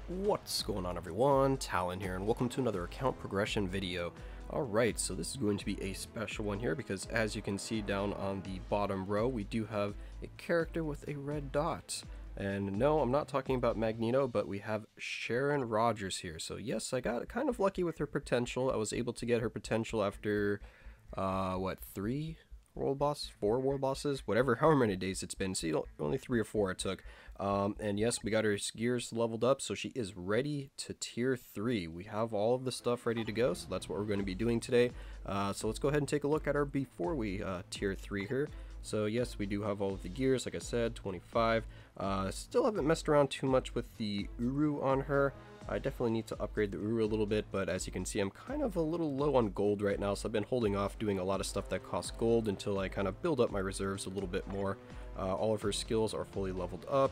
What's going on, everyone? Talen here, and welcome to another account progression video. Alright, so this is going to be a special one here because as you can see down on the bottom row, we do have a character with a red dot. And no, I'm not talking about Magneto, but we have Sharon Rogers here. So yes, I got kind of lucky with her potential. I was able to get her potential after, four world bosses, however many days it's been. See, only 3 or 4 it took. And yes, we got her gears leveled up, so she is ready to tier 3. We have all of the stuff ready to go, so that's what we're going to be doing today. So let's go ahead and take a look at her before we tier 3 her. So yes, we do have all of the gears, like I said, 25. Still haven't messed around too much with the Uru on her. I definitely need to upgrade the Uru a little bit, but as you can see, I'm kind of a little low on gold right now, so I've been holding off doing a lot of stuff that costs gold until I kind of build up my reserves a little bit more. All of her skills are fully leveled up.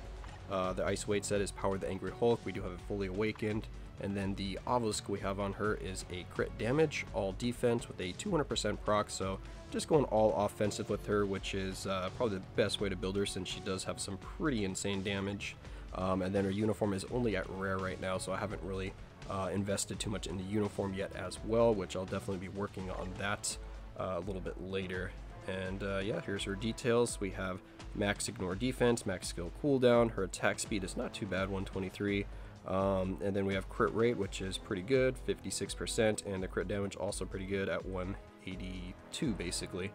The Ice Weight set is Power the Angry Hulk. We do have it fully awakened. And then the obelisk we have on her is a crit damage, all defense with a 200% proc, so just going all offensive with her, which is probably the best way to build her since she does have some pretty insane damage. And then her uniform is only at rare right now, so I haven't really invested too much in the uniform yet as well, which I'll definitely be working on that a little bit later. And yeah, here's her details. We have max ignore defense, max skill cooldown. Her attack speed is not too bad, 123. And then we have crit rate, which is pretty good, 56%, and the crit damage also pretty good at 182 basically.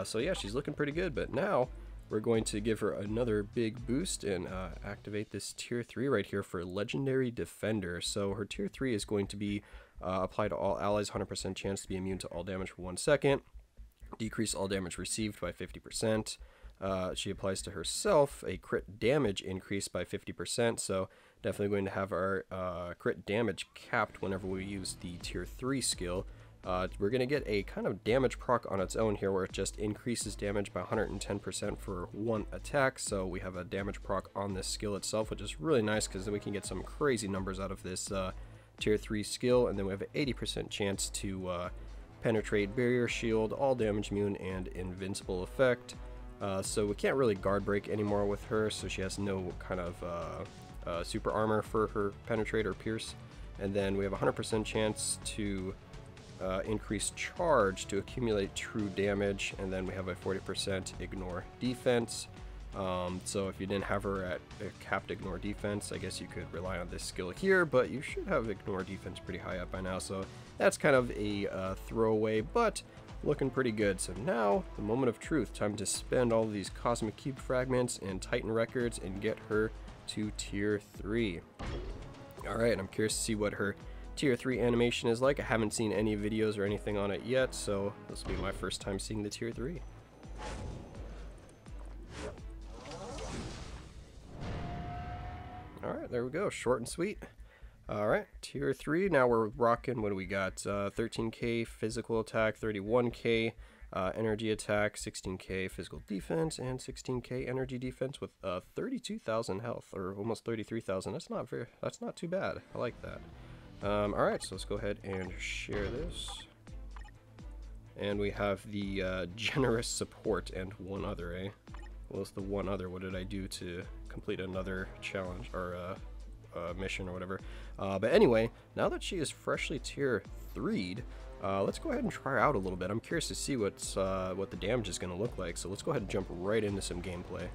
So yeah, she's looking pretty good, but now we're going to give her another big boost and activate this tier 3 right here for Legendary Defender. So her tier 3 is going to be applied to all allies, 100% chance to be immune to all damage for 1 second, decrease all damage received by 50%. She applies to herself a crit damage increase by 50%, so definitely going to have our crit damage capped whenever we use the tier 3 skill. We're going to get a kind of damage proc on its own here where it just increases damage by 110% for 1 attack, so we have a damage proc on this skill itself, which is really nice because then we can get some crazy numbers out of this tier 3 skill. And then we have an 80% chance to penetrate, barrier, shield, all damage immune, and invincible effect. So we can't really guard break anymore with her, so she has no kind of super armor for her penetrate or pierce. And then we have a 100% chance to increase charge to accumulate true damage, and then we have a 40% ignore defense. So if you didn't have her at a capped ignore defense, I guess you could rely on this skill here, but you should have ignore defense pretty high up by now, so that's kind of a throwaway, but looking pretty good. So now, the moment of truth, time to spend all of these Cosmic Cube fragments and Titan records and get her to tier 3. Alright, I'm curious to see what her tier 3 animation is like. I haven't seen any videos or anything on it yet, so this will be my first time seeing the tier 3. Alright, there we go, short and sweet. Alright, tier 3, now we're rocking, what do we got? 13k physical attack, 31k energy attack, 16k physical defense, and 16k energy defense with 32,000 health, or almost 33,000. That's not too bad. I like that. Alright, so let's go ahead and share this. And we have the generous support and one other, eh? Well, it's the one other. What did I do to complete another challenge or mission or whatever? But anyway, now that she is freshly tier 3'd, let's go ahead and try her out a little bit. I'm curious to see what the damage is going to look like, so let's go ahead and jump right into some gameplay.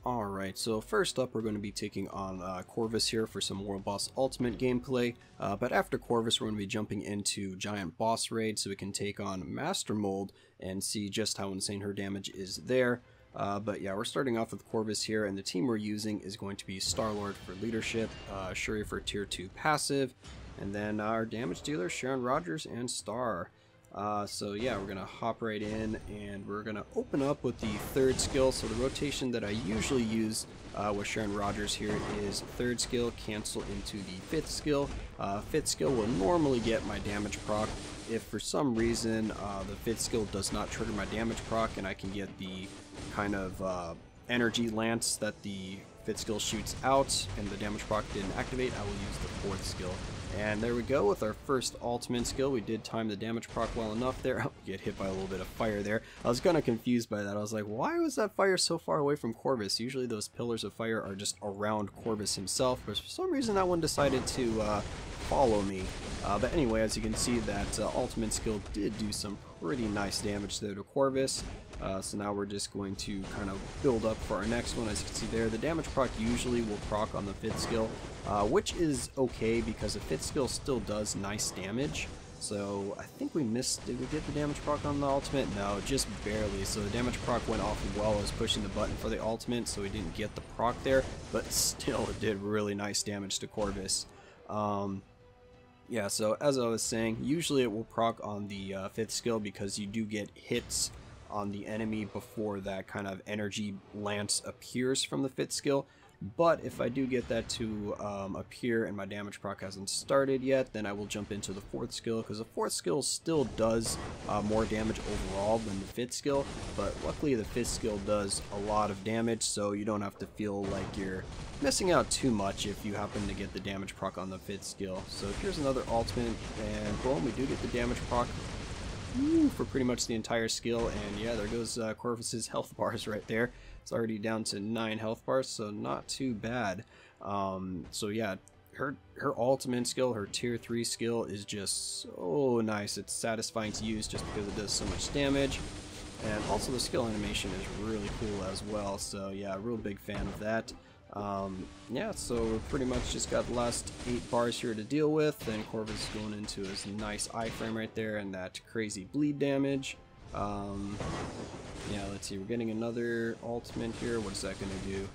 Alright, so first up we're going to be taking on Corvis here for some World Boss Ultimate gameplay, but after Corvis we're going to be jumping into Giant Boss Raid so we can take on Master Mold and see just how insane her damage is there. But yeah, we're starting off with Corvis here, and the team we're using is going to be Star-Lord for leadership, Shuri for tier 2 passive, and then our damage dealer Sharon Rogers and Star. So yeah, we're gonna hop right in and we're gonna open up with the 3rd skill. So the rotation that I usually use with Sharon Rogers here is 3rd skill cancel into the 5th skill. 5th skill will normally get my damage proc. If for some reason the 5th skill does not trigger my damage proc and I can get the kind of energy lance that the fifth skill shoots out and the damage proc didn't activate, I will use the fourth skill. And there we go with our first ultimate skill. We did time the damage proc well enough there. Oh, get hit by a little bit of fire there. I was kind of confused by that. I was like, why was that fire so far away from Corvis? Usually those pillars of fire are just around Corvis himself, but for some reason that one decided to follow me. But anyway, as you can see, that ultimate skill did do some pretty nice damage there to Corvis. So now we're just going to kind of build up for our next one. As you can see there, the damage proc usually will proc on the fifth skill, which is okay because the fifth skill still does nice damage. So I think we missed, did we get the damage proc on the ultimate? No, just barely. So the damage proc went off while I was pushing the button for the ultimate, so we didn't get the proc there, but still it did really nice damage to Corvis. Yeah, so as I was saying, usually it will proc on the fifth skill because you do get hits on the enemy before that kind of energy lance appears from the fifth skill. But if I do get that to appear and my damage proc hasn't started yet, then I will jump into the fourth skill, because the fourth skill still does more damage overall than the fifth skill, but luckily the fifth skill does a lot of damage, so you don't have to feel like you're missing out too much if you happen to get the damage proc on the fifth skill. So here's another ultimate, and boom, we do get the damage proc for pretty much the entire skill. And yeah, there goes Corvis's health bars right there. It's already down to 9 health bars, so not too bad. So yeah, her ultimate skill, her tier 3 skill, is just so nice. It's satisfying to use just because it does so much damage, and also the skill animation is really cool as well. So yeah, real big fan of that. Yeah, so we pretty much just got the last 8 bars here to deal with, and Corvis is going into his nice iframe right there and that crazy bleed damage. Yeah, let's see, we're getting another ultimate here. What is that going to do?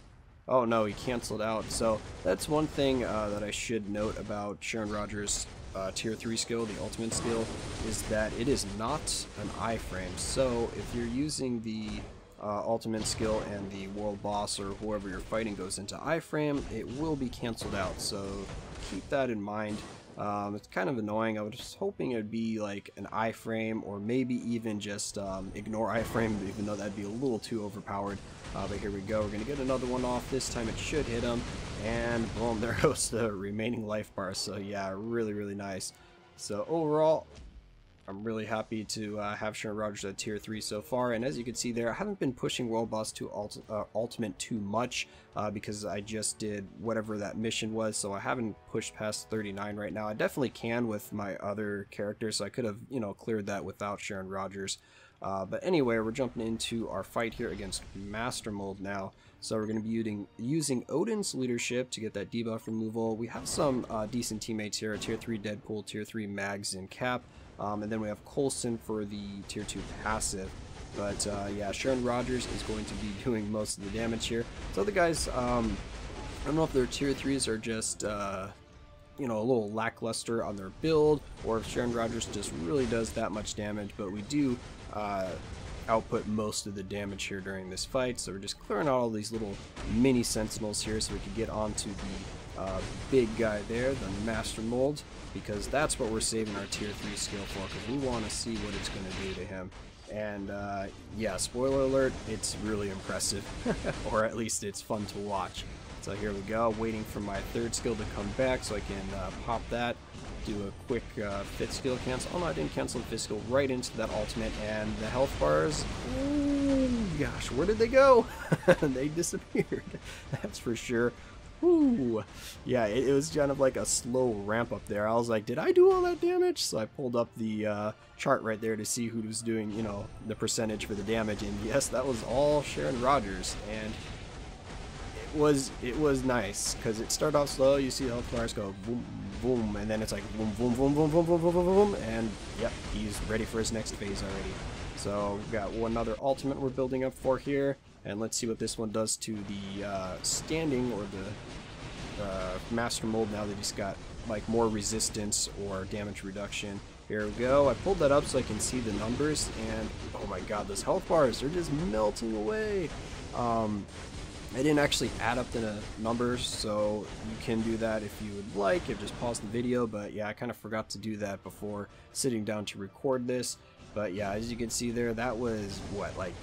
Oh no, he canceled out. So that's one thing that I should note about Sharon Rogers' tier 3 skill, the ultimate skill, is that it is not an iframe. So if you're using the ultimate skill and the world boss or whoever you're fighting goes into iframe, it will be canceled out, so keep that in mind. It's kind of annoying. I was hoping it'd be like an iframe, or maybe even just ignore iframe, even though that'd be a little too overpowered. But here we go, we're gonna get another one off. This time it should hit him, and boom, there goes the remaining life bar. So yeah, really nice. So overall, I'm really happy to have Sharon Rogers at tier 3 so far, and as you can see there, I haven't been pushing World Boss to Ultimate too much because I just did whatever that mission was, so I haven't pushed past 39 right now. I definitely can with my other characters, so I could have, you know, cleared that without Sharon Rogers. But anyway, we're jumping into our fight here against Master Mold now. So we're going to be using Odin's leadership to get that debuff removal. We have some decent teammates here, tier 3 Deadpool, tier 3 Mags, and Cap. And then we have Coulson for the tier 2 passive. But yeah, Sharon Rogers is going to be doing most of the damage here. So the guys, I don't know if their tier 3s are just, you know, a little lackluster on their build, or if Sharon Rogers just really does that much damage, but we do output most of the damage here during this fight. So we're just clearing out all these little mini sentinels here so we can get onto the big guy there, the Master Mold, because that's what we're saving our tier 3 skill for, because we want to see what it's going to do to him. And yeah, spoiler alert, it's really impressive, or at least it's fun to watch. So here we go, waiting for my third skill to come back so I can pop that, do a quick fifth skill cancel. Oh no, I didn't cancel the fifth skill, right into that ultimate, and the health bars, oh gosh, where did they go? They disappeared, that's for sure. Woo. Yeah, it was kind of like a slow ramp up there. I was like, did I do all that damage? So I pulled up the chart right there to see who was doing, you know, the percentage for the damage, and yes, that was all Sharon Rogers. And it was nice because it started off slow. You see the health bars go boom boom, and then it's like boom boom boom boom boom boom boom boom boom, and yep, he's ready for his next phase already. So we've got one other ultimate we're building up for here, and let's see what this one does to the standing, or the Master Mold, now that he's got like more resistance or damage reduction. Here we go, I pulled that up so I can see the numbers, and oh my god, those health bars, they're just melting away. I didn't actually add up the numbers, so you can do that if you would like, if just pause the video, but yeah, I kind of forgot to do that before sitting down to record this. But yeah, as you can see there, that was what, like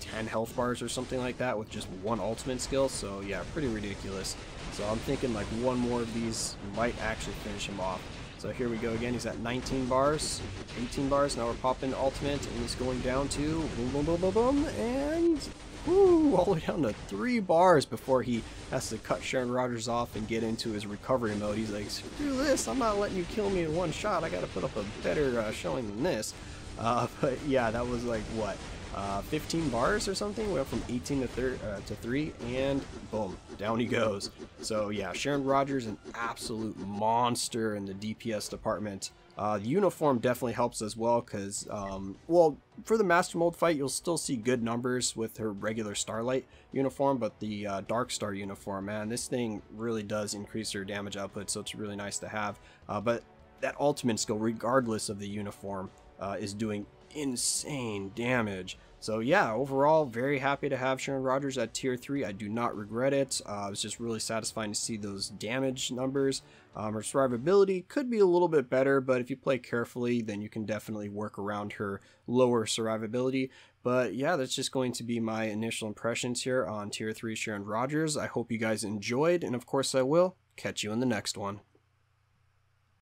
10 health bars or something like that with just one ultimate skill. So yeah, pretty ridiculous. So I'm thinking like one more of these might actually finish him off. So here we go again. He's at 19 bars, 18 bars. Now we're popping ultimate, and he's going down to boom, boom, boom, boom, boom, and woo, all the way down to 3 bars before he has to cut Sharon Rogers off and get into his recovery mode. He's like, screw this, I'm not letting you kill me in one shot. I got to put up a better showing than this. But yeah, that was like what? 15 bars or something. We went from 18 to 3, and boom, down he goes. So yeah, Sharon Rogers, an absolute monster in the DPS department. The uniform definitely helps as well because, well, for the Master Mold fight, you'll still see good numbers with her regular Starlight uniform, but the Dark Star uniform, man, this thing really does increase her damage output, so it's really nice to have. But that ultimate skill, regardless of the uniform, is doing insane damage. So yeah, overall, very happy to have Sharon Rogers at tier 3. I do not regret it. It was just really satisfying to see those damage numbers. Her survivability could be a little bit better, but if you play carefully, then you can definitely work around her lower survivability. But yeah, that's just going to be my initial impressions here on tier 3 Sharon Rogers. I hope you guys enjoyed, and of course I will catch you in the next one.